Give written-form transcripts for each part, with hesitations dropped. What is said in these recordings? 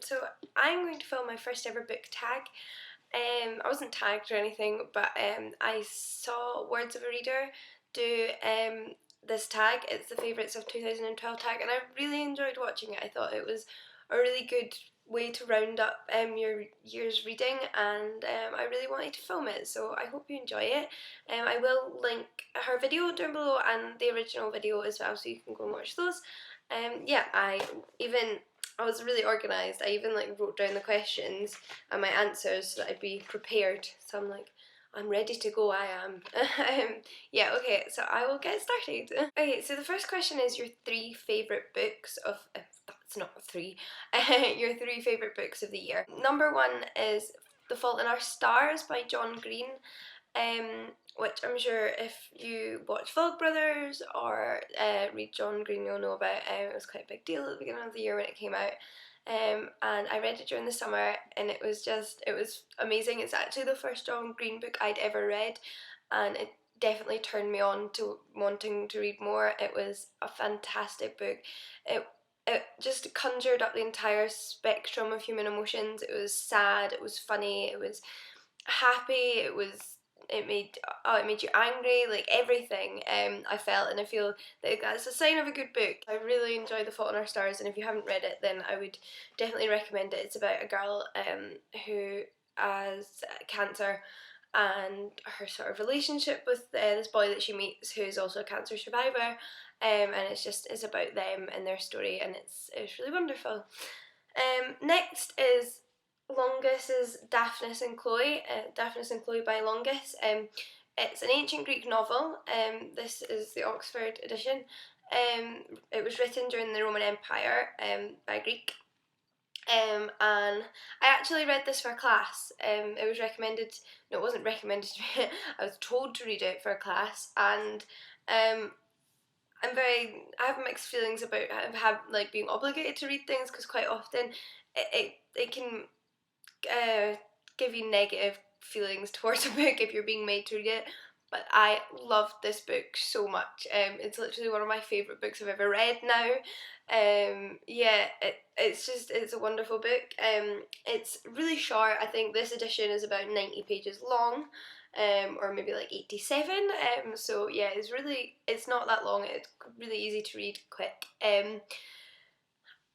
So I'm going to film my first ever book tag. I wasn't tagged or anything, but I saw Words of a Reader do this tag. It's the favourites of 2012 tag, and I really enjoyed watching it. I thought it was a really good way to round up your year's reading, and I really wanted to film it, so I hope you enjoy it. I will link her video down below and the original video as well, so you can go and watch those. Yeah, I was really organised. I even wrote down the questions and my answers so that I'd be prepared. So I'm ready to go, I am. Yeah, okay, so I will get started. Okay, so the first question is your 3 favourite books of, that's not 3, your 3 favourite books of the year. Number 1 is The Fault in Our Stars by John Green. Which I'm sure if you watch Vlogbrothers or read John Green, you'll know about. It was quite a big deal at the beginning of the year when it came out. And I read it during the summer, and it was amazing. It's actually the first John Green book I'd ever read, and it definitely turned me on to wanting to read more. It was a fantastic book. It just conjured up the entire spectrum of human emotions. It was sad, it was funny, it was happy, it made you angry, everything. I felt, and I feel that that's a sign of a good book. I really enjoyed The Fault in Our Stars, and if you haven't read it, then I would definitely recommend it. It's about a girl who has cancer, and her sort of relationship with this boy that she meets who's also a cancer survivor, and it's about them and their story, and it's really wonderful. Next is Longus's Daphnis and Chloe, Daphnis and Chloe by Longus. It's an ancient Greek novel. This is the Oxford edition. It was written during the Roman Empire by Greek. And I actually read this for a class. It was recommended. No, it wasn't recommended to me. I was told to read it for a class, and I have mixed feelings about being obligated to read things, because quite often it can give you negative feelings towards a book if you're being made to read it. But I loved this book so much. It's literally one of my favourite books I've ever read now. Yeah, it's a wonderful book. It's really short. I think this edition is about 90 pages long, or maybe 87. So yeah, it's not that long. It's really easy to read, quick.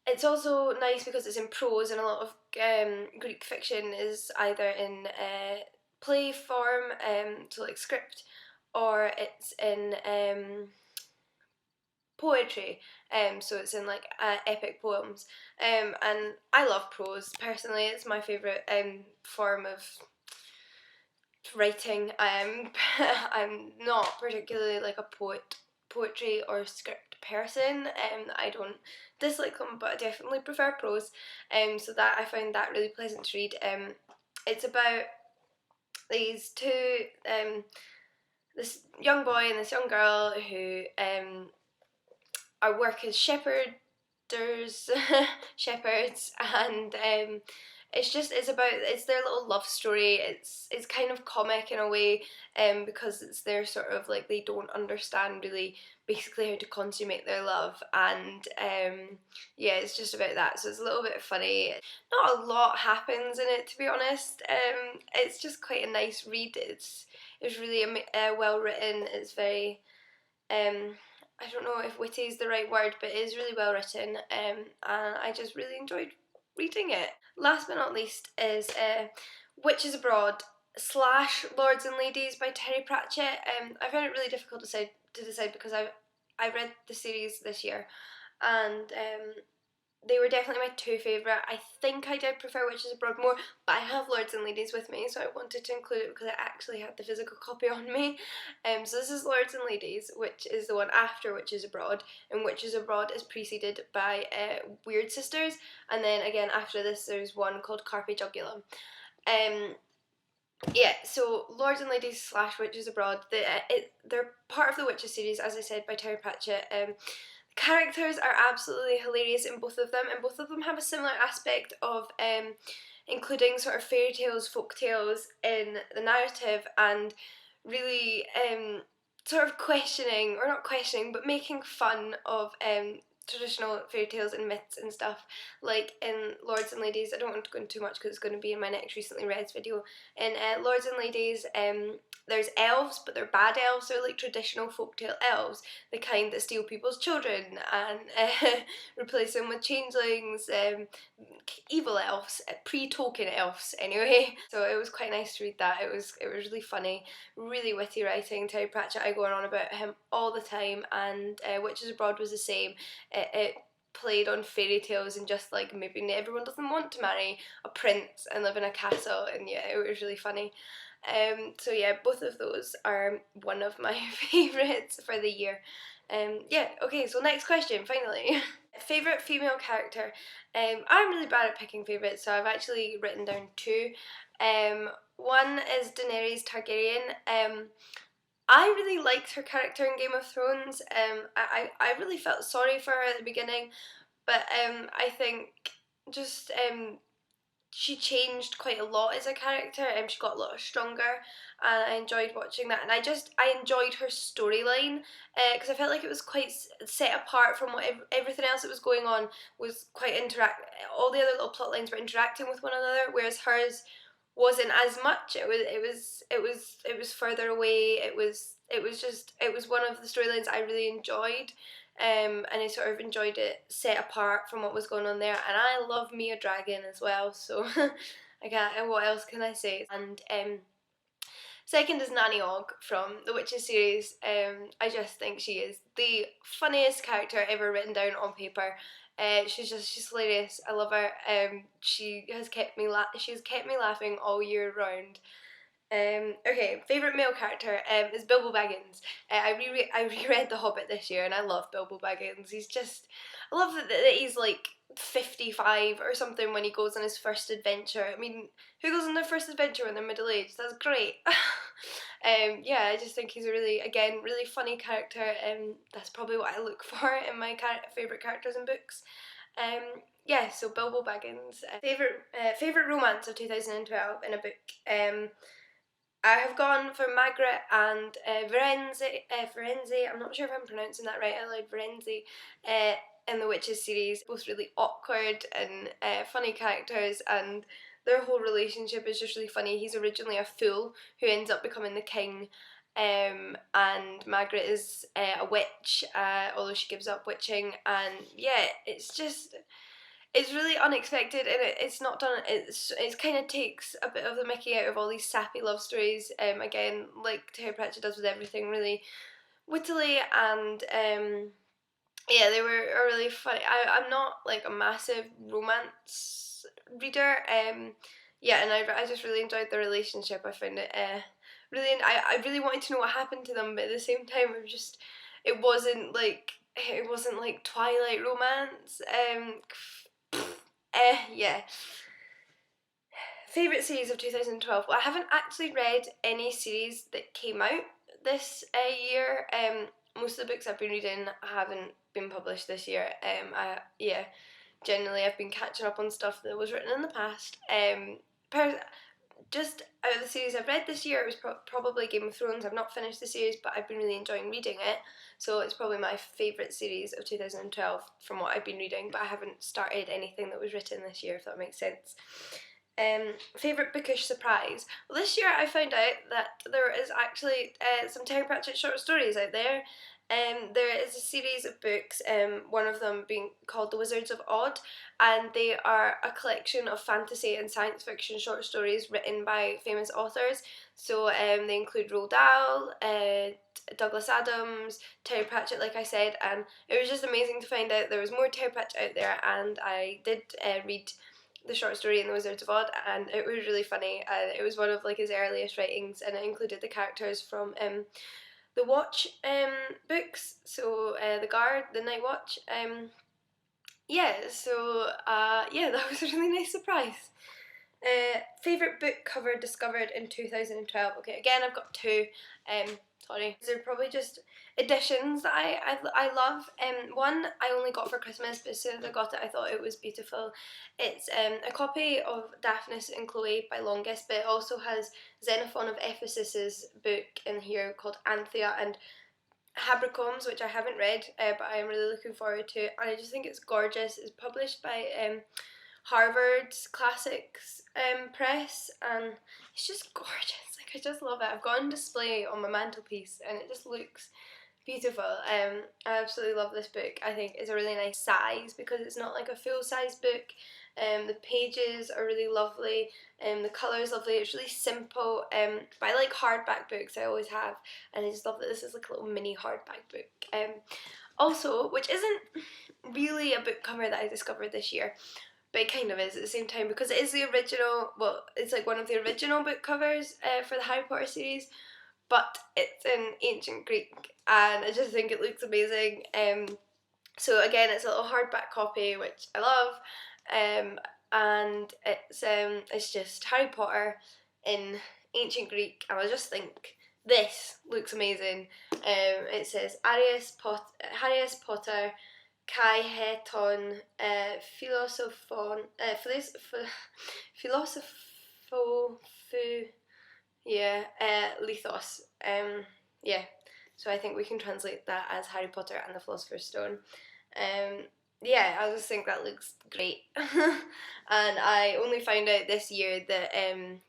It's also nice because it's in prose, and a lot of Greek fiction is either in play form, so script, or it's in poetry, so it's in epic poems, and I love prose personally. It's my favourite form of writing. I'm not particularly a poetry or script person. I don't dislike them, but I definitely prefer prose. So that I found that really pleasant to read. It's about these two, this young boy and this young girl who are work as shepherds, and it's their little love story. It's kind of comic in a way, because it's their sort of they don't understand really basically how to consummate their love, and yeah, it's just about that. So it's a little bit funny. Not a lot happens in it, to be honest. It's just quite a nice read. It's really well written. It's very I don't know if witty is the right word, but it is really well written, and I just really enjoyed reading it. Last but not least is Witches Abroad / Lords and Ladies by Terry Pratchett. I found it really difficult to decide because I read the series this year, and they were definitely my 2 favourite. I think I did prefer Witches Abroad more, but I have Lords and Ladies with me, so I wanted to include it because I actually had the physical copy on me. So this is Lords and Ladies, which is the one after Witches Abroad, and Witches Abroad is preceded by Weird Sisters, and then again after this there's one called Carpe Jugulum. Yeah, so Lords and Ladies / Witches Abroad, they're part of the Witches series, as I said, by Terry Pratchett. Characters are absolutely hilarious in both of them, and both of them have a similar aspect of including sort of fairy tales, folk tales in the narrative, and really sort of questioning, or not questioning, but making fun of traditional fairy tales and myths and stuff. Like in Lords and Ladies, I don't want to go into too much because it's going to be in my next recently read video. In Lords and Ladies, there's elves, but they're bad elves. They're like traditional folktale elves, the kind that steal people's children and replace them with changelings, evil elves, pre-Tolkien elves anyway. So it was quite nice to read that. It was really funny, really witty writing. Terry Pratchett, I go on about him all the time, and Witches Abroad was the same. It played on fairy tales and just like maybe everyone doesn't want to marry a prince and live in a castle, and yeah, it was really funny. So yeah, both of those are one of my favourites for the year. Yeah, okay, so next question, finally. Favourite female character. I'm really bad at picking favourites, so I've actually written down two. One is Daenerys Targaryen. I really liked her character in Game of Thrones. I really felt sorry for her at the beginning, but I think just she changed quite a lot as a character, and she got a lot stronger, and I enjoyed watching that. And I enjoyed her storyline because I felt like it was quite set apart from what everything else that was going on was quite all the other little plot lines were interacting with one another, whereas hers wasn't as much. It was further away. It was one of the storylines I really enjoyed. And I sort of enjoyed it set apart from what was going on there. And I love me a dragon as well, so I can't. What else can I say? And second is Nanny Ogg from the Witches series. I just think she is the funniest character ever written down on paper. She's hilarious. I love her. She's kept me laughing all year round. Okay, favourite male character is Bilbo Baggins. I reread The Hobbit this year, and I love Bilbo Baggins. I love that he's like 55 or something when he goes on his first adventure. I mean, who goes on their first adventure when they're middle aged? That's great. Yeah, I just think he's a really funny character. That's probably what I look for in my favourite characters in books. Yeah, so Bilbo Baggins. Favourite romance of 2012 in a book. I have gone for Margaret and Verenzi. I'm not sure if I'm pronouncing that right. I like Verenzi in the Witches series. Both really awkward and funny characters, and their whole relationship is just really funny. He's originally a fool who ends up becoming the king, and Margaret is a witch, although she gives up witching. And yeah, it's really unexpected, and it's not done. It kind of takes a bit of the mickey out of all these sappy love stories. Again, like Terry Pratchett does with everything, really wittily, and yeah, they are really funny. I'm not like a massive romance reader. Yeah, and I just really enjoyed the relationship. I found it I really wanted to know what happened to them, but at the same time, it wasn't like Twilight romance. Yeah. Favourite series of 2012? Well, I haven't actually read any series that came out this year. Most of the books I've been reading haven't been published this year. Generally I've been catching up on stuff that was written in the past. Just out of the series I've read this year, it was probably Game of Thrones. I've not finished the series, but I've been really enjoying reading it, so it's probably my favourite series of 2012 from what I've been reading, but I haven't started anything that was written this year, if that makes sense. Favourite bookish surprise? Well, this year I found out that there is actually some Terry Pratchett short stories out there. There is a series of books, one of them being called The Wizards of Oz, and they are a collection of fantasy and science fiction short stories written by famous authors. So they include Roald Dahl, Douglas Adams, Terry Pratchett, like I said, and it was just amazing to find out there was more Terry Pratchett out there, and I did read the short story in The Wizards of Oz, and it was really funny. It was one of like his earliest writings, and it included the characters from the Watch books, so the Night Watch. Yeah, so yeah, that was a really nice surprise. Favourite book cover discovered in 2012. Okay, again I've got two. Sorry, they're probably just editions that I love. One I only got for Christmas, but as soon as I got it I thought it was beautiful. It's a copy of Daphnis and Chloe by Longest, but it also has Xenophon of Ephesus's book in here called Anthea, and Habercombs, which I haven't read, but I am really looking forward to, and I just think it's gorgeous. It's published by Harvard's Classics Press, and it's just gorgeous. Like, I just love it. I've got it on display on my mantelpiece, and it just looks beautiful. I absolutely love this book. I think it's a really nice size because it's not like a full-size book. The pages are really lovely. The colour is lovely. It's really simple. But I like hardback books. I always have, and I just love that this is like a little mini hardback book. Also, which isn't really a book cover that I discovered this year, but it kind of is at the same time because it is the original. Well, it's like one of the original book covers for the Harry Potter series, but it's in ancient Greek, and I just think it looks amazing. So again, it's a little hardback copy, which I love, and it's just Harry Potter in ancient Greek, and I just think this looks amazing. It says Arius Potter kai heton philosophon philosopho yeah, lithos. Yeah, so I think we can translate that as Harry Potter and the Philosopher's Stone. Yeah, I just think that looks great. And I only found out this year that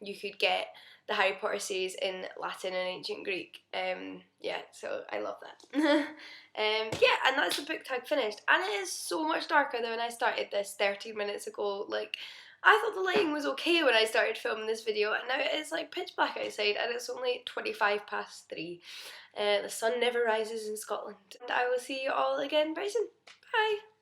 you could get the Harry Potter series in Latin and Ancient Greek. Yeah, so I love that. Yeah, and that's the book tag finished. And it is so much darker than when I started this 13 minutes ago. Like, I thought the lighting was okay when I started filming this video, and now it is like pitch black outside, and it's only 3:25. The sun never rises in Scotland. And I will see you all again very soon. Bye!